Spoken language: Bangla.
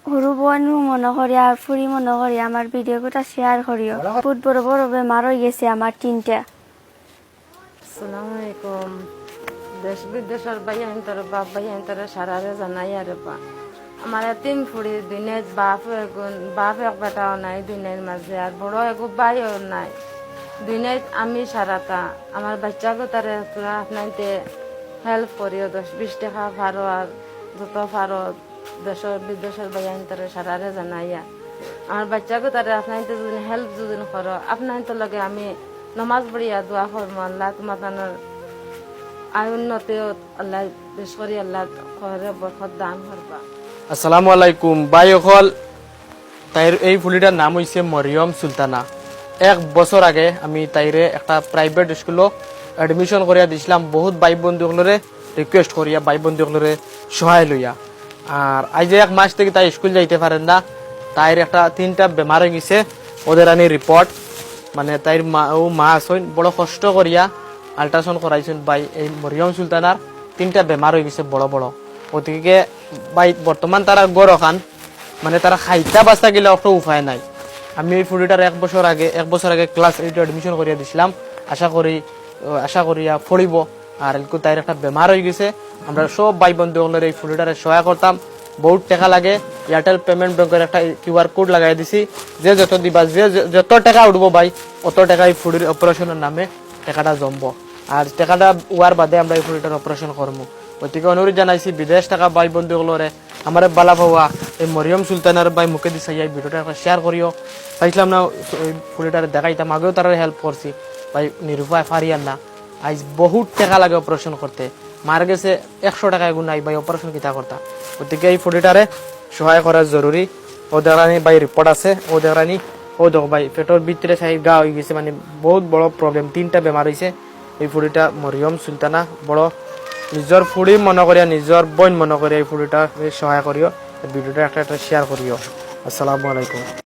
সৰু বোন মনে করি আর ফুরি মনে করি আমার ভিডিও গোটা শেয়ার করিও বহুত বড় বড় বেমার হয়ে গেছে আমার তিনটা। আসসালামু আলাইকুম। দেশ বিদেশের বাইয়ান তোর বাপ বাইয়ান তোর সারারে জানাই আরে পা আমার তিন ফুড়ি দুনিয়া বাপ এক বেটাও নাই দুনিয়ার মাঝে আর বড় এগো বাইও নাই দুনিয়ায় আমি সারাতা আমার বাচ্চাকে তারে তোরা আপনাইতে হেল্প করিও 10-20 টাকা ফারো আর যত ফারো দেশের বিদেশের বাইয়ান তোর সারারে জানাইয়া আমার বাচ্চাকে তারে আপনাইতে যদি হেল্প যদি করো আপনাইতে লগে আমি নমাজ পড়িয়া দোয়া করবো আল্লাহ তোমার আয় উন্নতি আল্লাহ বেশ করি আল্লাহ করে বরকত দান করবা। আসসালামু আলাইকুম ভাই অকল তাইর এই ফুলিটার নাম হইছে মরিয়ম সুলতানা। 1 বছর আগে আমি তাইরে একটা প্রাইভেট স্কুলে এডমিশন করিয়া দিছিলাম বহুত ভাই বন্ধুগুলোরে রিকোয়েস্ট করিয়া ভাই বন্ধুগুলোরে সহায় লইয়া। আর আজ 1 মাস থেকে তাই স্কুল যাইতে পারেন না। তাইর একটা 3টা বেমার হয়ে গেছে ওদের আনি রিপোর্ট মানে তাইর মা আসেন বড় কষ্ট করিয়া আল্ট্রাসাউন্ড করাইছেন ভাই এই মরিয়ম সুলতানার 3টা বেমার হয়ে গেছে বড় বড়। ওদিকে ভাই বর্তমান তারা গড় খান মানে তারা খাইতা বাস্তা গেলে একটা উপায় নাই। আমি এই ফুডিটার 1 বছর আগে ক্লাস 8 এডমিশন করিয়া দিছিলাম আশা করিয়া পড়িব। আর এলকু তাইর একটা বেমার হয়ে গেছে। আমরা সব ভাই বন্ধুগুলোর এই ফুডিটারে সহায় করতাম। বহুত টাকা লাগে। এয়ারটেল পেমেন্ট ব্যাংকের একটা QR কোড লাগাই দিছি যে যত দিবা যত টাকা উঠবো ভাই অত টাকা এই ফুডির অপারেশনের নামে টাকাটা জমবো। আর টাকাটা উয়ার বাদে আমরা এই ফুডিটার অপারেশন করবো। ওইদিকে অনুরোধ জানাইছি বিদেশ টাকা ভাই বন্ধুগুলোরে আমার বালা পাওয়া এই মরিয়ম সুলতানার ভাই মুখে দিছে এই ভিডিওটা শেয়ার করিও। চাইছিলাম না ওই ফুডিটারে দেখাইতাম আগেও তারা হেল্প করছি ভাই নিরুপায় ফারিয়ার না। আজ বহুত টাকা লাগে অপারেশন করতে মার গেছে 100 টাকা এগুলো নাই ভাই অপারেশন কিতা করতা। ওদিকে এই ফুডিটারে সহায় করা জরুরি। ও দেখানি ভাই রিপোর্ট আছে ও দেখানি ও দেখো ভাই পেটের ভিতরে সাই গা হয়ে গেছে মানে বহুত বড় প্রবলেম 3টা বেমার হয়েছে। এই ফুডিটা মরিয়ম সুলতানা বড় নিজর ফুড়ি মনে করিয়া নিজর বোন মনে করিয়া এই ফুডিটা সহায় করিও ভিডিওটা একটা শেয়ার করিও। আসসালামু আলাইকুম।